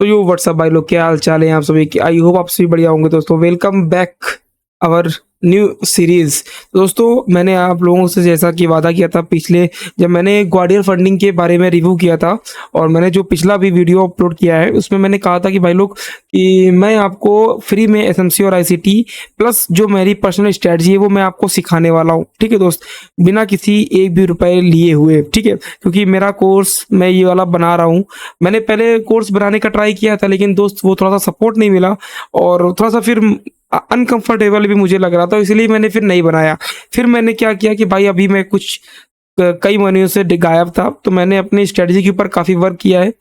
तो यो व्हाट्सअप भाई लोग, क्या हाल चाल है आप सभी की? आई होप आप सभी बढ़िया होंगे दोस्तों। Welcome back our new series. दोस्तों मैंने आप लोगों से जैसा कि वादा किया था पिछले, जब मैंने ग्वाडियर फंडिंग के बारे में रिव्यू किया था और मैंने जो पिछला भी वीडियो अपलोड किया है उसमें मैंने कहा था कि भाई लोग कि मैं आपको फ्री में एसएमसी और आईसीटी प्लस जो मेरी पर्सनल स्ट्रेटजी है वो मैं आपको सिखाने वाला हूँ। ठीक है दोस्त, बिना किसी एक भी रुपए लिए हुए। ठीक है, क्योंकि मेरा कोर्स मैं ये वाला बना रहा हूँ। मैंने पहले कोर्स बनाने का ट्राई किया था लेकिन दोस्त वो थोड़ा सा सपोर्ट नहीं मिला और थोड़ा सा फिर अनकंफर्टेबल भी मुझे लग रहा था, इसलिए मैंने फिर नहीं बनाया। फिर मैंने क्या किया कि भाई अभी मैं कुछ कई महीनों से गायब था, तो मैंने अपनी स्ट्रेटजी के ऊपर काफ़ी वर्क किया है।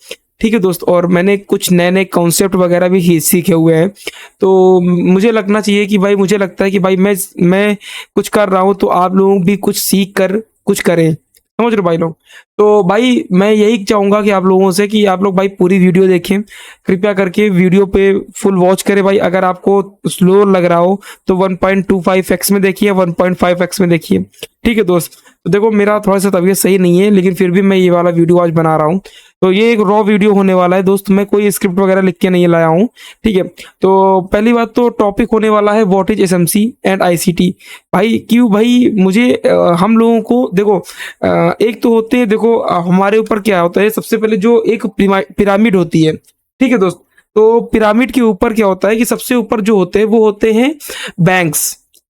ठीक है दोस्त, और मैंने कुछ नए नए कॉन्सेप्ट वगैरह भी सीखे हुए हैं। तो मुझे लगना चाहिए कि भाई, मुझे लगता है कि भाई मैं कुछ कर रहा हूँ तो आप लोग भी कुछ सीख कर कुछ करें। समझ रहे हो भाई लोग? तो भाई मैं यही चाहूंगा कि आप लोगों से कि आप लोग भाई पूरी वीडियो देखें, कृपया करके वीडियो पे फुल वॉच करें भाई। अगर आपको स्लो लग रहा हो तो 1.25x में देखिए, 1.5x में देखिए। ठीक है दोस्त, तो देखो मेरा थोड़ा सा तबीयत सही नहीं है लेकिन फिर भी मैं ये वाला वीडियो आज बना रहा हूँ। तो ये एक रॉ वीडियो होने वाला है दोस्त, मैं कोई स्क्रिप्ट वगैरह लिख के नहीं लाया हूँ। ठीक है, तो पहली बात तो टॉपिक होने वाला है what is SMC and ICT. भाई क्यों भाई, मुझे हम लोगों को देखो, एक तो होते हैं, देखो हमारे ऊपर क्या होता है, सबसे पहले जो एक पिरामिड होती है। ठीक है दोस्त, तो पिरामिड के ऊपर क्या होता है कि सबसे ऊपर जो होते हैं वो होते हैं बैंक्स।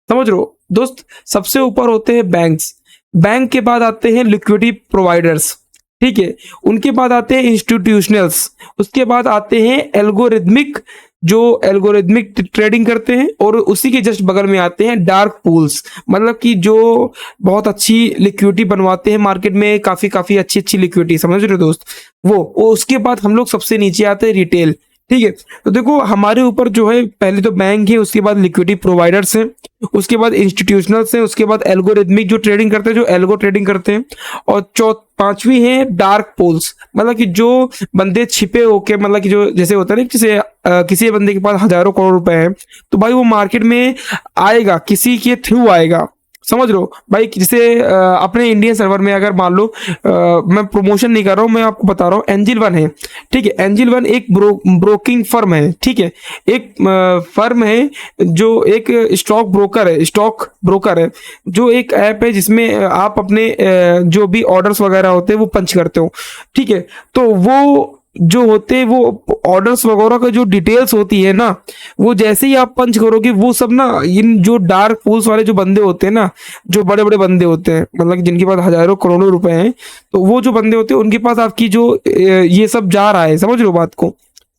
समझ रहे हो दोस्त? सबसे ऊपर होते हैं बैंक्स, बैंक के बाद आते हैं लिक्विडिटी प्रोवाइडर्स। ठीक है, उनके बाद आते हैं इंस्टीट्यूशनल्स, उसके बाद आते हैं एल्गोरिथमिक, जो एल्गोरिथमिक ट्रेडिंग करते हैं, और उसी के जस्ट बगल में आते हैं डार्क पूल्स, मतलब कि जो बहुत अच्छी लिक्विडिटी बनवाते हैं मार्केट में, काफी काफी अच्छी अच्छी लिक्विडिटी। समझ रहे हो दोस्त? वो उसके बाद हम लोग सबसे नीचे आते हैं रिटेल। ठीक है, तो देखो हमारे ऊपर जो है पहले तो बैंक है, उसके बाद लिक्विडिटी प्रोवाइडर्स हैं, उसके बाद इंस्टीट्यूशनल्स हैं, उसके बाद एल्गोरिथमिक जो ट्रेडिंग करते हैं, जो एल्गो ट्रेडिंग करते हैं, और पांचवी है डार्क पोल्स, मतलब कि जो बंदे छिपे होके, मतलब कि जो जैसे होता है ना, जैसे किसी बंदे के पास हजारों करोड़ रुपए हैं तो भाई वो मार्केट में आएगा, किसी के थ्रू आएगा। समझ लो भाई, जैसे अपने इंडियन सर्वर में अगर मान लो, मैं प्रमोशन नहीं कर रहा हूँ, मैं आपको बता रहा हूँ, एंजिल वन है। ठीक है, एंजिल वन एक ब्रोकिंग फर्म है। ठीक है, एक फर्म है जो एक स्टॉक ब्रोकर है, जो एक ऐप है जिसमें आप अपने जो भी ऑर्डर्स वगैरह होते हैं वो पंच करते हो। ठीक है, तो वो जो होते हैं वो ऑर्डर्स वगैरह का जो डिटेल्स होती है ना, वो जैसे ही आप पंच करोगे वो सब ना, इन जो डार्क पूल्स वाले जो बंदे होते हैं ना, जो बड़े बड़े बंदे होते हैं, मतलब कि जिनके पास हजारों करोड़ों रुपए हैं, तो वो जो बंदे होते हैं उनके पास आपकी जो ये सब जा रहा है। समझ रहे हो बात को?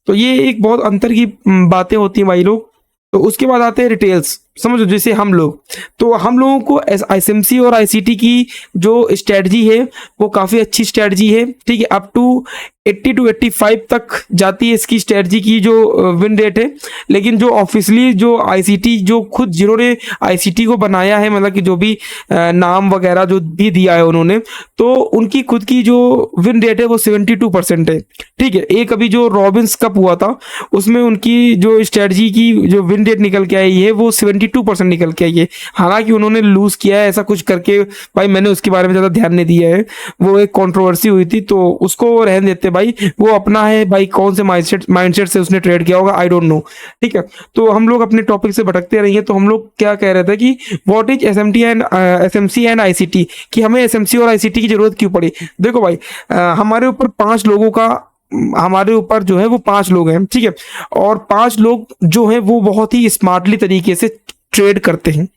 तो ये एक बहुत अंतर की बातें होती हैं भाई लोग। तो उसके बाद आते हैं रिटेल्स। समझो जैसे हम लोग, तो हम लोगों को एसएमसी और आईसीटी की जो स्ट्रेटजी है वो काफ़ी अच्छी स्ट्रेटजी है। ठीक है, अप टू 80 to 85 तक जाती है इसकी स्ट्रेटजी की जो विन रेट है। लेकिन जो ऑफिशियली जो आईसीटी, जो खुद जिन्होंने आईसीटी को बनाया है, मतलब कि जो भी नाम वगैरह जो भी दिया है उन्होंने, तो उनकी खुद की जो विन रेट है वो 72% है। ठीक है, एक अभी जो रॉबिन्स कप हुआ था उसमें उनकी जो स्ट्रेटजी की जो विन रेट निकल के आई है वो 72% निकल के आई है। हालांकि उन्होंने लूज किया है ऐसा कुछ करके, भाई मैंने उसके बारे में ज़्यादा ध्यान नहीं दिया है, वो एक कंट्रोवर्सी हुई थी तो उसको रहने देते भाई, वो अपना है भाई, कौन से माइंडसेट से उसने ट्रेड किया होगा, आई डोंट नो। ठीक है, तो हम लोग अपने टॉपिक से भटकते रहिए। तो हम लोग क्या कह रहे थे कि what is SMC and ICT, कि हमें एसएमसी और आईसीटी की जरूरत क्यों पड़ी। देखो भाई, हमारे ऊपर 5 लोगों का, हमारे ऊपर जो है वो 5 लोग हैं। ठीक है, और 5 लोग जो हैं वो बहुत ही स्मार्टली तरीके से ट्रेड करते हैं।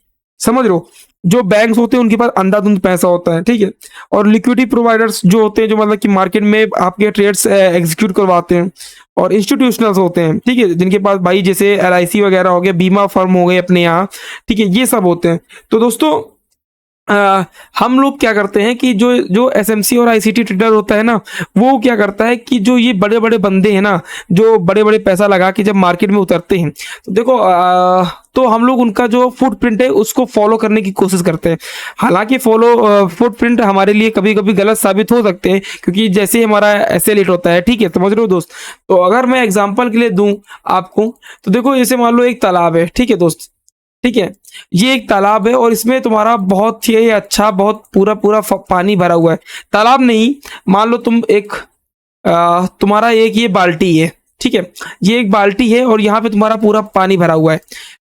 समझ लो, जो बैंक्स होते हैं उनके पास अंधाधुंध पैसा होता है। ठीक है, और लिक्विडिटी प्रोवाइडर्स जो होते हैं, जो मतलब कि मार्केट में आपके ट्रेड्स एग्जीक्यूट करवाते हैं, और इंस्टीट्यूशनल्स होते हैं। ठीक है, जिनके पास भाई जैसे एलआईसी वगैरह हो गया, बीमा फर्म हो गए अपने यहाँ। ठीक है, ये सब होते हैं। तो दोस्तों हम लोग क्या करते हैं कि जो जो एसएमसी और आईसीटी ट्रेडर होता है ना, वो क्या करता है कि जो ये बड़े बड़े बंदे हैं ना, जो बड़े बड़े पैसा लगा के जब मार्केट में उतरते हैं, तो देखो तो हम लोग उनका जो फुटप्रिंट है उसको फॉलो करने की कोशिश करते हैं। हालांकि फुटप्रिंट हमारे लिए कभी कभी गलत साबित हो सकते हैं, क्योंकि जैसे हमारा एसएल होता है। ठीक है, समझ रहे हो दोस्त? तो अगर मैं एग्जांपल के लिए दूं आपको, तो देखो जैसे मान लो एक तालाब है। ठीक है दोस्त, ठीक है, ये एक तालाब है और इसमें तुम्हारा बहुत ही अच्छा, बहुत पूरा पूरा पानी भरा हुआ है। तालाब नहीं, मान लो तुम एक तुम्हारा एक ये बाल्टी है। ठीक है, ये एक बाल्टी है और यहाँ पे तुम्हारा पूरा पानी भरा हुआ है,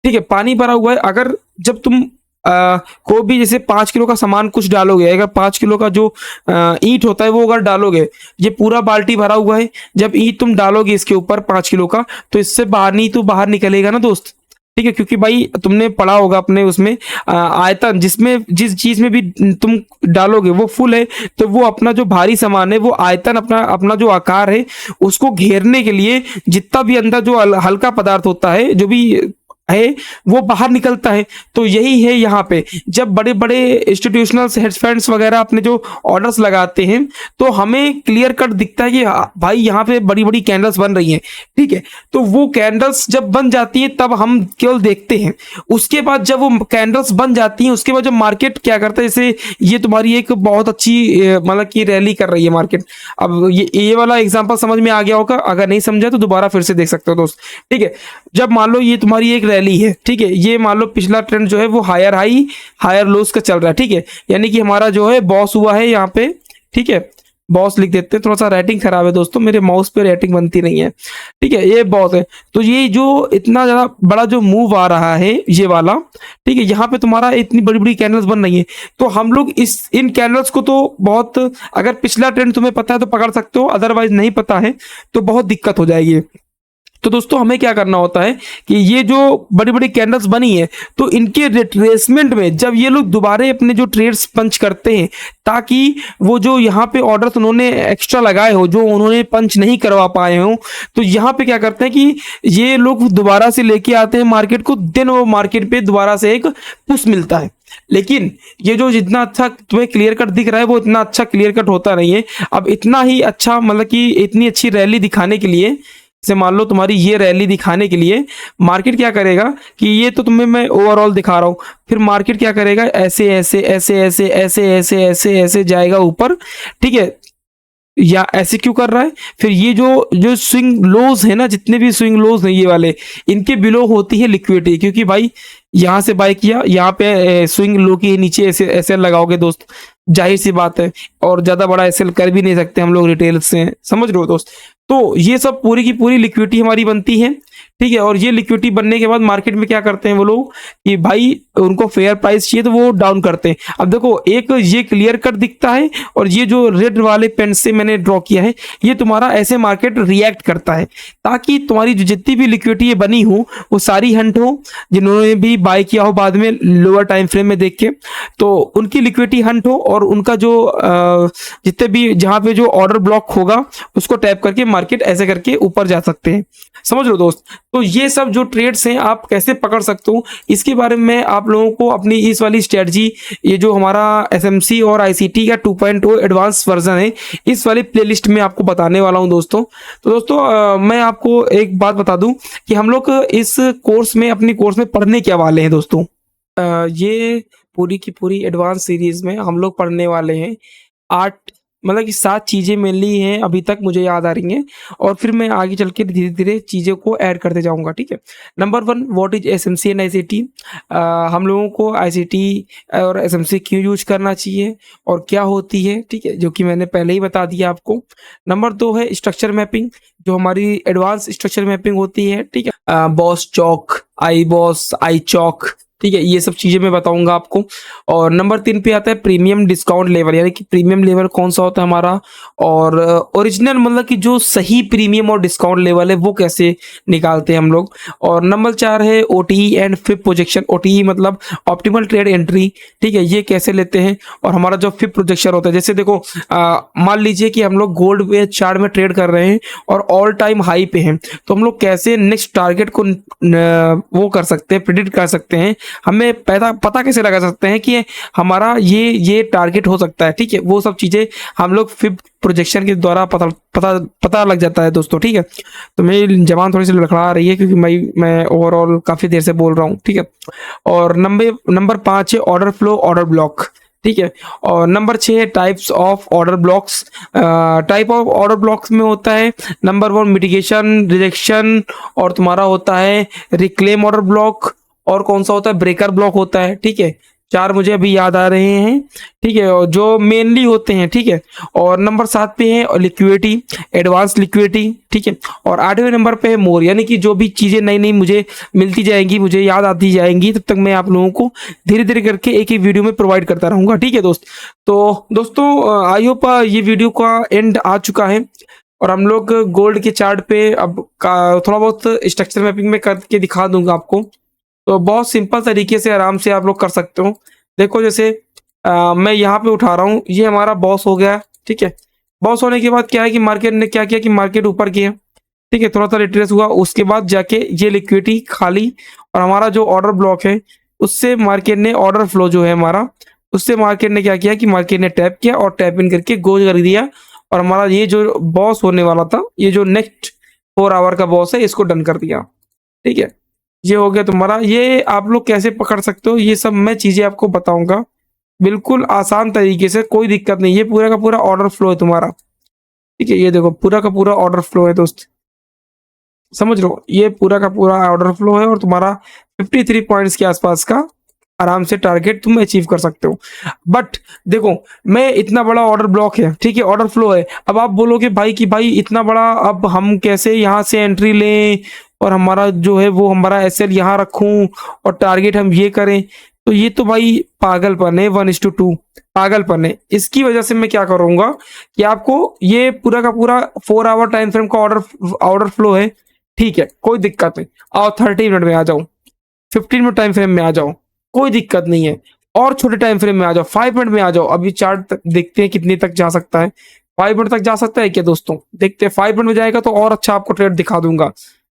ठीक है, पानी भरा हुआ है। अगर जब तुम कोई भी जैसे 5 किलो का सामान कुछ डालोगे, अगर 5 किलो का जो ईंट होता है वो अगर डालोगे, ये पूरा बाल्टी भरा हुआ है, जब ईंट तुम डालोगे इसके ऊपर 5 किलो का, तो इससे बाहर नहीं तो बाहर निकलेगा ना दोस्त, ठीक है, क्योंकि भाई तुमने पढ़ा होगा अपने उसमें आयतन, जिसमें जिस चीज में भी तुम डालोगे वो फुल है, तो वो अपना जो भारी सामान है वो आयतन अपना अपना जो आकार है उसको घेरने के लिए जितना भी अंदर जो हल्का पदार्थ होता है जो भी है वो बाहर निकलता है। तो यही है यहाँ पे, जब बड़े बड़े इंस्टीट्यूशनल हेज फंड्स वगैरह अपने जो ऑर्डर्स लगाते हैं तो हमें क्लियर कट दिखता है कि भाई यहाँ पे बड़ी बड़ी कैंडल्स बन रही हैं, ठीक है, तो वो कैंडल्स जब बन जाती है तब हम केवल देखते हैं। उसके बाद जब वो कैंडल्स बन जाती हैं उसके बाद जब मार्केट क्या करता है, जैसे ये तुम्हारी एक बहुत अच्छी मतलब कि रैली कर रही है मार्केट। अब ये वाला एग्जांपल समझ में आ गया होगा, अगर नहीं समझा तो दोबारा फिर से देख सकते हो दोस्त, ठीक है। जब मान लो ये तुम्हारी एक रैली है, ठीक है, ये मान लो पिछला ट्रेंड जो है वो हायर हाई हायर लोस का चल रहा है, ठीक है, यानी कि हमारा जो है बॉस हुआ है यहाँ पे, ठीक है, बॉस लिख देते हैं, थोड़ा सा राइटिंग खराब है दोस्तों, मेरे माउस पे राइटिंग बनती नहीं है, ठीक है, ये बॉस है। तो ये जो इतना ज्यादा बड़ा जो मूव आ रहा है ये वाला, ठीक है, यहाँ पे तुम्हारा इतनी बड़ी बड़ी कैंडल्स बन रही है, तो हम लोग इन कैंडल्स को तो बहुत, अगर पिछला ट्रेंड तुम्हें पता है तो पकड़ सकते हो, अदरवाइज नहीं पता है तो बहुत दिक्कत हो जाएगी। तो दोस्तों हमें क्या करना होता है कि ये जो बड़ी बड़ी कैंडल्स बनी है तो इनके रिट्रेसमेंट में जब ये लोग दोबारा अपने जो ट्रेड्स पंच करते हैं, ताकि वो जो यहाँ पे ऑर्डर्स उन्होंने एक्स्ट्रा लगाए हो जो उन्होंने पंच नहीं करवा पाए हो, तो यहाँ पे क्या करते हैं कि ये लोग दोबारा से लेके आते हैं मार्केट को, देन वो मार्केट पे दोबारा से एक पुश मिलता है। लेकिन ये जो जितना अच्छा तुम्हें क्लियर कट दिख रहा है वो इतना अच्छा क्लियर कट होता नहीं है। अब इतना ही अच्छा मतलब कि इतनी अच्छी रैली दिखाने के लिए, जैसे मान लो तुम्हारी ये रैली दिखाने के लिए मार्केट क्या करेगा कि ये तो तुम्हें मैं ओवरऑल दिखा रहा हूँ, फिर मार्केट क्या करेगा ऐसे ऐसे ऐसे ऐसे ऐसे ऐसे ऐसे ऐसे जाएगा ऊपर, ठीक है, या ऐसे क्यों कर रहा है, फिर ये जो जो स्विंग लोज है ना, जितने भी स्विंग लोज हैं ये वाले, इनके बिलो होती है लिक्विडिटी, क्योंकि भाई यहाँ से बाय किया, यहाँ पे स्विंग लो के नीचे ऐसे ऐसे लगाओगे दोस्त, जाहिर सी बात है, और ज्यादा बड़ा एसएल कर भी नहीं सकते हम लोग रिटेल से, समझ रहे हो दोस्त। तो ये सब पूरी की पूरी लिक्विडिटी हमारी बनती है, ठीक है, और ये लिक्विडिटी बनने के बाद मार्केट में क्या करते हैं वो लोग कि भाई उनको फेयर प्राइस चाहिए तो वो डाउन करते हैं। अब देखो एक ये क्लियर कट दिखता है और ये जो रेड वाले पेन से मैंने ड्रॉ किया है ये तुम्हारा ऐसे मार्केट रिएक्ट करता है, ताकि तुम्हारी जो जितनी भी लिक्विडिटी बनी हो वो सारी हंट हो, जिन्होंने भी बाय किया हो बाद में लोअर टाइम फ्रेम में देख के, तो उनकी लिक्विडिटी हंट हो और उनका जो जितने भी जहां पे जो ऑर्डर ब्लॉक होगा उसको टैप करके मार्केट ऐसे करके ऊपर जा सकते हैं, समझ लो दोस्त। तो ये सब जो ट्रेड्स हैं आप कैसे पकड़ सकते हो इसके बारे में आप लोगों को अपनी इस वाली स्ट्रेटजी, ये जो हमारा एसएमसी और आईसीटी का 2.0 एडवांस वर्जन है, इस वाली प्लेलिस्ट में आपको बताने वाला हूं दोस्तों। तो दोस्तों मैं आपको एक बात बता दूं कि हम लोग इस कोर्स में अपनी कोर्स में पढ़ने क्या वाले हैं दोस्तों। ये पूरी की पूरी एडवांस सीरीज में हम लोग पढ़ने वाले हैं 8 मतलब कि 7 चीज़ें मेनली हैं अभी तक मुझे याद आ रही हैं, और फिर मैं आगे चल के धीरे धीरे चीज़ों को ऐड करते जाऊंगा, ठीक है। Number 1, what is SMC and ICT, हम लोगों को आईसीटी और एसएमसी क्यों यूज करना चाहिए और क्या होती है, ठीक है, जो कि मैंने पहले ही बता दिया आपको। नंबर 2 है स्ट्रक्चर मैपिंग, जो हमारी एडवांस स्ट्रक्चर मैपिंग होती है, ठीक है, बॉस चौक, आई बॉस, आई चौक, ठीक है, ये सब चीजें मैं बताऊंगा आपको। और नंबर 3 पे आता है प्रीमियम डिस्काउंट लेवल, यानी कि प्रीमियम लेवल कौन सा होता है हमारा, और ओरिजिनल मतलब कि जो सही प्रीमियम और डिस्काउंट लेवल है वो कैसे निकालते हैं हम लोग। और नंबर 4 है ओटीई एंड फिप प्रोजेक्शन, ओटीई मतलब ऑप्टिमल ट्रेड एंट्री, ठीक है, ये कैसे लेते हैं। और हमारा जो फिप प्रोजेक्शन होता है, जैसे देखो मान लीजिए कि हम लोग गोल्ड में चार्ट में ट्रेड कर रहे हैं और ऑल टाइम हाई पे हैं, तो हम लोग कैसे नेक्स्ट टारगेट को वो कर सकते हैं, प्रिडिक्ट कर सकते हैं, हमें पता कैसे लगा सकते हैं कि हमारा ये टारगेट हो सकता है, ठीक है, वो सब चीजें हम लोग फिप प्रोजेक्शन के द्वारा पता लग जाता है दोस्तों, ठीक है। तो मेरी जबान थोड़ी सी लड़खड़ा रही है क्योंकि मैं ओवरऑल काफी देर से बोल रहा हूँ, ठीक है। और नंबर 5 है ऑर्डर फ्लो ऑर्डर ब्लॉक, ठीक है। और नंबर 6 है types of order blocks, type of order blocks में होता है नंबर 1 मिटिगेशन, रिजेक्शन, और तुम्हारा होता है रिक्लेम ऑर्डर ब्लॉक, और कौन सा होता है ब्रेकर ब्लॉक होता है, ठीक है। 4 मुझे अभी याद आ रहे हैं, ठीक है? और जो मेनली होते हैं, ठीक है? और नंबर 7 पे है लिक्विडिटी, एडवांस लिक्विडिटी, ठीक है? और 8वें नंबर पे है मोर, यानी कि जो भी चीज़ें नई-नई मुझे मिलती जाएँगी, मुझे याद आती जाएँगी, तब तक मैं आप लोगों को धीरे-धीरे करके एक-एक वीडियो में प्रोवाइड करता रहूँगा, ठीक है दोस्त? तो दोस्तों आई होप ये वीडियो का एंड आ चुका है और हम लोग गोल्ड के चार्ट पे अब का थोड़ा बहुत स्ट्रक्चर मैपिंग में करके दिखा दूँगा आपको। तो बहुत सिंपल तरीके से आराम से आप लोग कर सकते हो। देखो जैसे मैं यहाँ पे उठा रहा हूँ, ये हमारा बॉस हो गया, ठीक है? बॉस होने के बाद क्या है कि मार्केट ने क्या किया कि मार्केट ऊपर गया, ठीक है? थोड़ा-सा रिट्रेस हुआ, उसके बाद जाके ये लिक्विडिटी खाली और हमारा जो ऑर्डर ब्लॉक है, उससे मार्केट ने ऑर्डर फ्लो जो है हमारा, उससे मार्केट ने क्या किया कि मार्केट ने टैप किया और टैप इन करके गो कर दिया और हमारा ये जो बॉस होने वाला था, ये जो नेक्स्ट 4 आवर का बॉस है, इसको डन कर दिया, ठीक है? ये हो गया तुम्हारा। ये आप लोग कैसे पकड़ सकते हो, ये सब मैं चीज़ें आपको बताऊँगा। बिल्कुल आसान तरीके से, कोई दिक्कत नहीं। ये पूरा का पूरा ऑर्डर फ्लो है तुम्हारा, ठीक है? ये देखो पूरा का पूरा ऑर्डर फ्लो है दोस्त, समझ लो। ये पूरा का पूरा ऑर्डर फ्लो है और तुम्हारा 53 पॉइंट्स के आसपास का आराम से टारगेट तुम अचीव कर सकते हो। बट देखो, मैं इतना बड़ा ऑर्डर ब्लॉक है, ठीक है? ऑर्डर फ्लो है। अब आप बोलोगे भाई कि भाई इतना बड़ा अब हम कैसे यहाँ से एंट्री लें और हमारा जो है वो हमारा एसएल यहाँ रखूँ और टारगेट हम ये करें। तो ये तो भाई पागलपन है, 1:2 पागलपन है। इसकी वजह से मैं क्या करूँगा कि आपको ये पूरा का पूरा 4 आवर टाइम फ्रेम का ऑर्डर ऑर्डर फ्लो है, ठीक है? कोई दिक्कत नहीं। आओ 30 मिनट में आ जाओ, 15 मिनट टाइम फ्रेम में आ जाओ, कोई दिक्कत नहीं है। और छोटे टाइम फ्रेम में आ जाओ, 5 मिनट में आ जाओ। अभी चार्ट तक देखते हैं कितने तक जा सकता है। 5 मिनट तक जा सकता है क्या दोस्तों? देखते हैं, 5 मिनट में जाएगा तो और अच्छा आपको ट्रेड दिखा दूँगा।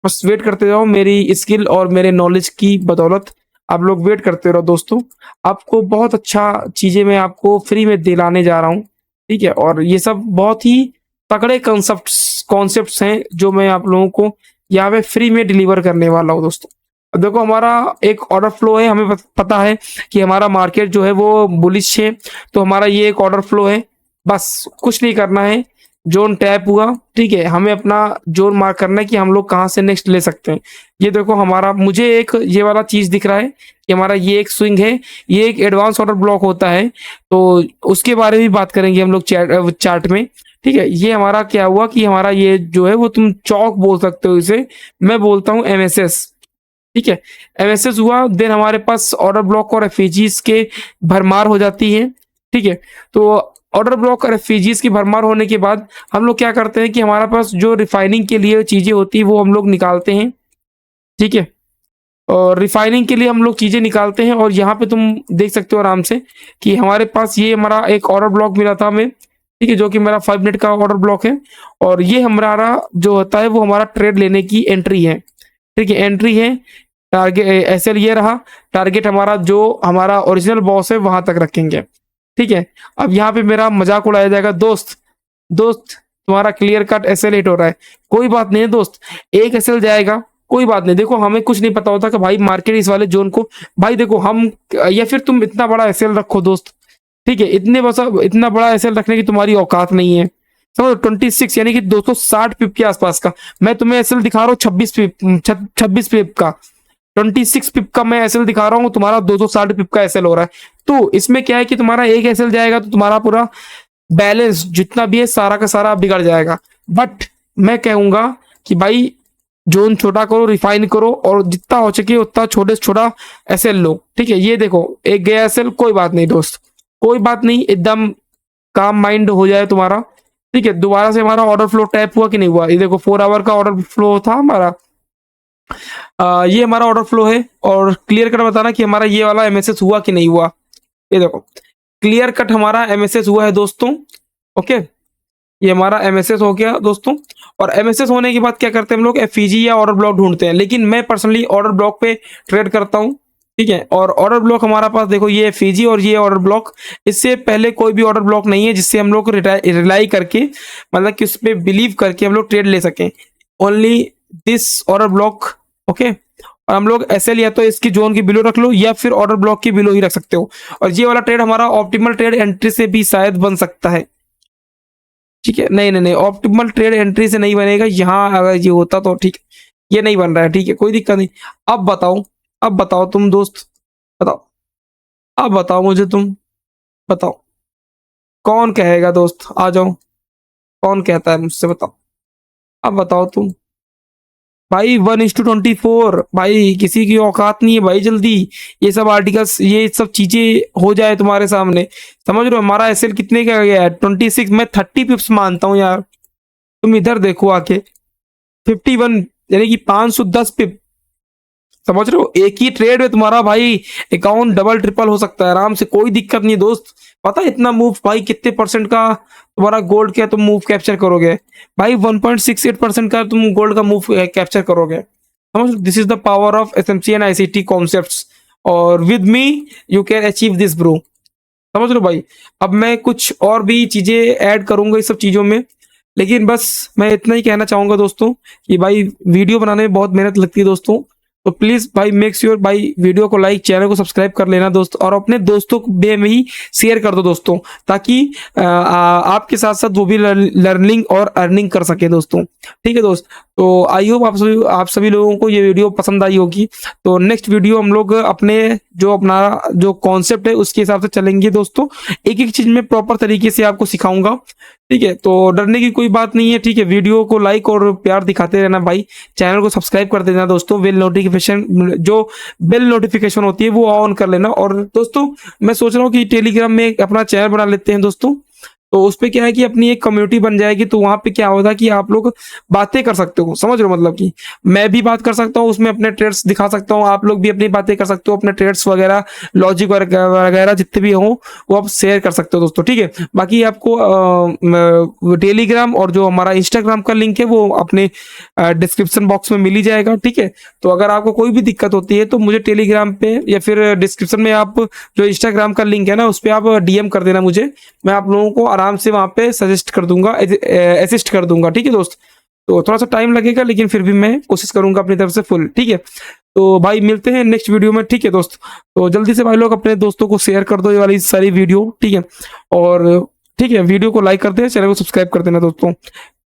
बस वेट करते रहो, मेरी स्किल और मेरे नॉलेज की बदौलत आप लोग वेट करते रहो दोस्तों। आपको बहुत अच्छा चीज़ें मैं आपको फ्री में दिलाने जा रहा हूँ, ठीक है? और ये सब बहुत ही तगड़े कॉन्सेप्ट्स कॉन्सेप्ट्स हैं जो मैं आप लोगों को यहाँ पे फ्री में डिलीवर करने वाला हूँ दोस्तों। अब देखो हमारा एक ऑर्डर फ्लो है, हमें पता है कि हमारा मार्केट जो है वो बुलिश है, तो हमारा ये एक ऑर्डर फ्लो है। बस कुछ नहीं करना है, ज़ोन टैप हुआ, ठीक है? हमें अपना ज़ोन मार्क करना है कि हम लोग कहाँ से नेक्स्ट ले सकते हैं। ये देखो हमारा, मुझे एक ये वाला चीज़ दिख रहा है कि हमारा ये एक स्विंग है, ये एक एडवांस ऑर्डर ब्लॉक होता है, तो उसके बारे में भी बात करेंगे हम लोग चार्ट में, ठीक है? ये हमारा क्या हुआ कि हमारा ये जो है वो तुम चौक बोल सकते हो इसे, मैं बोलता हूँ एमएसएस, ठीक है? एमएसएस हुआ, देन हमारे पास ऑर्डर ब्लॉक और एफईजीज़ के भरमार हो जाती है, ठीक है? तो ऑर्डर ब्लॉक और एफईजीज़ की भरमार होने के बाद हम लोग क्या करते हैं कि हमारे पास जो रिफाइनिंग के लिए चीज़ें होती हैं वो हम लोग निकालते हैं, ठीक है? और रिफाइनिंग के लिए हम लोग चीज़ें निकालते हैं और यहाँ पे तुम देख सकते हो आराम से कि हमारे पास ये हमारा एक ऑर्डर ब्लॉक मिला था हमें, ठीक है? जो कि मेरा 5 मिनट का ऑर्डर ब्लॉक है और ये हमारा जो होता है वो हमारा ट्रेड लेने की एंट्री है, ठीक है? एंट्री है, टारगेट एसएल ये रहा, टारगेट हमारा जो हमारा ओरिजिनल बॉस है वहाँ तक रखेंगे, ठीक है? अब यहाँ पे मेरा मज़ाक उड़ाया जाएगा, दोस्त दोस्त तुम्हारा क्लियर कट एसएल हिट हो रहा है। कोई बात नहीं है दोस्त, एक एसएल जाएगा, कोई बात नहीं। देखो हमें कुछ नहीं पता होता कि भाई मार्केट इस वाले ज़ोन को, भाई देखो हम, या फिर तुम इतना बड़ा एसएल रखो दोस्त, ठीक है? इतना बड़ा एसएल रखने की तुम्हारी औकात नहीं है। समझो 26 यानी कि 260 पिप के आसपास का। मैं तुम्हें एसएल दिखा रहा हूँ 26 पिप का। 26 पिप का मैं एसएल दिखा रहा हूँ, तुम्हारा 260 पिप का एसएल हो रहा है। तो इसमें क्या है कि तुम्हारा एक एसएल जाएगा तो तुम्हारा पूरा बैलेंस जितना भी है सारा का सारा बिगड़ जाएगा। बट मैं कहूँगा कि भाई ज़ोन छोटा करो, रिफाइन करो और जितना हो सके उतना छोटे से छोटा एसएल लो, ठीक है? ये देखो एक गया एसएल, कोई बात नहीं दोस्त, कोई बात नहीं, एकदम काम माइंड हो जाए तुम्हारा, ठीक है? दोबारा से हमारा ऑर्डर फ्लो टैप हुआ कि नहीं हुआ? ये देखो 4 आवर का ऑर्डर फ्लो था हमारा। ये हमारा ऑर्डर फ्लो है और क्लियर कट बताना कि हमारा ये वाला एमएसएस हुआ कि नहीं हुआ। ये देखो क्लियर कट हमारा एमएसएस हुआ है दोस्तों, ओके? ये हमारा एमएसएस हो गया दोस्तों। और एमएसएस होने के बाद क्या करते हैं हम लोग, एफईजी या ऑर्डर ब्लॉक ढूंढते हैं, लेकिन मैं पर्सनली ऑर्डर ब्लॉक पे ट्रेड करता हूँ, ठीक है? और ऑर्डर ब्लॉक हमारा पास देखो ये एफईजी और ये ऑर्डर ब्लॉक, इससे पहले कोई भी ऑर्डर ब्लॉक नहीं है जिससे हम लोग रिलाई करके, मतलब कि उस पर बिलीव करके हम लोग ट्रेड ले सकें। Only this order block, okay? और हम लोग एसएल या तो इसकी जोन के बिलो रख लो या फिर ऑर्डर ब्लॉक के बिलो ही रख सकते हो। और ये वाला ट्रेड हमारा ऑप्टिमल ट्रेड एंट्री से भी शायद बन सकता है, ठीक है? नहीं नहीं नहीं, ऑप्टिमल ट्रेड एंट्री से नहीं बनेगा। यहाँ अगर ये होता तो ठीक, ये नहीं बन रहा है, ठीक है? कोई दिक्कत नहीं। अब बताओ तुम दोस्त, बताओ। अब बताओ मुझे तुम, बताओ कौन कहेगा दोस्त, आ जाओ, कौन कहता है मुझसे, बताओ, अब बताओ तुम। भाई 1:24 भाई, किसी की औकात नहीं है भाई जल्दी। ये सब आर्टिकल्स, ये सब चीजें हो जाए तुम्हारे सामने, समझ रहे हो हमारा एसएल कितने का गया है, 26, मैं 30 पिप्स मानता हूँ यार। तुम इधर देखो आके, 51, यानी कि 510 पिप, समझ रहे हो, एक ही ट्रेड में तुम्हारा भाई अकाउंट डबल ट्रिपल हो सकता है आराम से, कोई दिक्कत नहीं है दोस्त। पता है इतना मूव भाई कितने परसेंट का तुम्हारा गोल्ड क्या तुम मूव कैप्चर करोगे भाई, 1.68% का तुम गोल्ड का मूव कैप्चर करोगे, समझ, this is the power of SMC and ICT concepts, और with me you can achieve this bro, समझ लो भाई। अब मैं कुछ और भी चीजें ऐड करूंगा इस सब चीजों में, लेकिन बस मैं इतना ही कहना चाहूंगा दोस्तों कि भाई वीडियो बनाने में बहुत मेहनत लगती है दोस्तों, तो प्लीज भाई मेक श्योर भाई वीडियो को लाइक, चैनल को सब्सक्राइब कर लेना दोस्त, और अपने दोस्तों को में ही शेयर कर दो दोस्तों, ताकि आपके साथ साथ वो भी लर्निंग और अर्निंग कर सके दोस्तों। ठीक है दोस्त, तो आई होप आप सभी लोगों को ये वीडियो पसंद आई होगी। तो नेक्स्ट वीडियो हम लोग अपना जो कॉन्सेप्ट है उसके हिसाब से चलेंगे दोस्तों, एक एक चीज में प्रॉपर तरीके से आपको सिखाऊंगा। ठीक है, तो डरने की कोई बात नहीं है। ठीक है, वीडियो को लाइक और प्यार दिखाते रहना भाई, चैनल को सब्सक्राइब कर देना दोस्तों, बेल नोटिफिकेशन होती है वो ऑन कर लेना। और दोस्तों मैं सोच रहा हूँ कि टेलीग्राम में अपना चैनल बना लेते हैं दोस्तों, तो उस पे क्या है कि अपनी एक कम्युनिटी बन जाएगी, तो वहां पे क्या होगा कि आप लोग बातें कर सकते हो, समझ रहे हो, मतलब कि मैं भी बात कर सकता हूँ उसमें, अपने ट्रेड्स दिखा सकता हूँ, आप लोग भी अपनी बातें कर सकते हो, अपने ट्रेड्स वगैरह, लॉजिक वगैरह जितने भी हो वो आप शेयर कर सकते हो दोस्तों। ठीक है, बाकी आपको टेलीग्राम और जो हमारा इंस्टाग्राम का लिंक है वो अपने डिस्क्रिप्शन बॉक्स में मिल ही जाएगा। ठीक है, तो अगर आपको कोई भी दिक्कत होती है तो मुझे टेलीग्राम पे या फिर डिस्क्रिप्शन में आप जो इंस्टाग्राम का लिंक है ना उस पर आप डीएम कर देना मुझे, मैं आप लोगों को आराम से वहां पे सजेस्ट कर दूंगा, असिस्ट कर दूंगा। ठीक है दोस्त, तो थोड़ा सा टाइम लगेगा लेकिन फिर भी मैं कोशिश करूंगा अपनी तरफ से फुल। ठीक है, तो भाई मिलते हैं नेक्स्ट वीडियो में। ठीक है दोस्त, तो जल्दी से भाई लोग अपने दोस्तों को शेयर कर दो ये वाली सारी वीडियो। ठीक है, और ठीक है, वीडियो को लाइक कर दें, चैनल को सब्सक्राइब कर देना दोस्तों।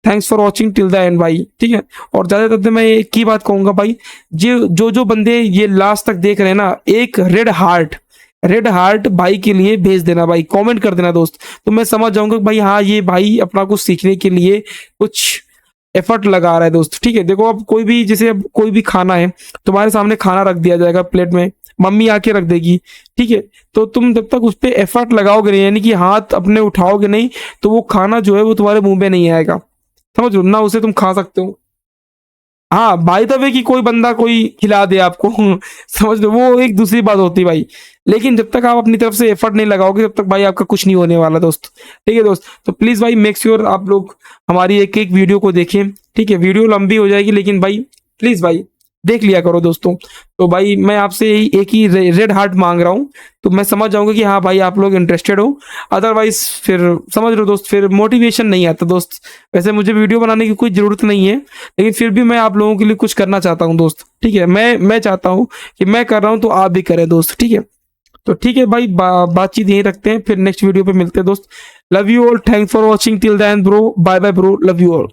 Thanks for watching till the and भाई। ठीक है, और ज्यादा ज्यादा मैं एक ही बात कहूंगा भाई, जो बंदे ये लास्ट तक देख रहे हैं ना, एक रेड हार्ट भाई के लिए भेज देना भाई, कमेंट कर देना दोस्त, तो मैं समझ जाऊंगा कि भाई हाँ ये भाई अपना कुछ सीखने के लिए कुछ एफर्ट लगा रहा है दोस्त। ठीक है, देखो अब कोई भी, जैसे अब कोई भी खाना है, तुम्हारे सामने खाना रख दिया जाएगा प्लेट में, मम्मी आके रख देगी। ठीक है, तो तुम जब तक उस पर एफर्ट लगाओगे नहीं, यानी कि हाथ अपने उठाओगे नहीं, तो वो खाना जो है वो तुम्हारे मुंह में नहीं आएगा, समझ लो ना, उसे तुम खा सकते हो। हाँ, बाय द वे कि कोई बंदा कोई खिला दे आपको समझ लो, वो एक दूसरी बात होती है भाई, लेकिन जब तक आप अपनी तरफ से एफर्ट नहीं लगाओगे तब तक भाई आपका कुछ नहीं होने वाला दोस्त। ठीक है दोस्त, तो प्लीज भाई मेक श्योर आप लोग हमारी एक एक वीडियो को देखें। ठीक है, वीडियो लंबी हो जाएगी लेकिन भाई प्लीज भाई देख लिया करो दोस्तों। तो भाई मैं आपसे एक ही रेड हार्ट मांग रहा हूँ, तो मैं समझ जाऊंगा कि हाँ भाई आप लोग इंटरेस्टेड हो, अदरवाइज फिर समझ लो दोस्त, फिर मोटिवेशन नहीं आता दोस्त। वैसे मुझे वीडियो बनाने की कोई जरूरत नहीं है, लेकिन फिर भी मैं आप लोगों के लिए कुछ करना चाहता हूँ दोस्त। ठीक है, मैं चाहता हूँ कि मैं कर रहा हूँ तो आप भी करें दोस्त। ठीक है, तो ठीक है भाई, बातचीत यहीं रखते हैं, फिर नेक्स्ट वीडियो पे मिलते हैं दोस्त। Love you all, thanks for watching till the end bro, bye bye bro, love you all.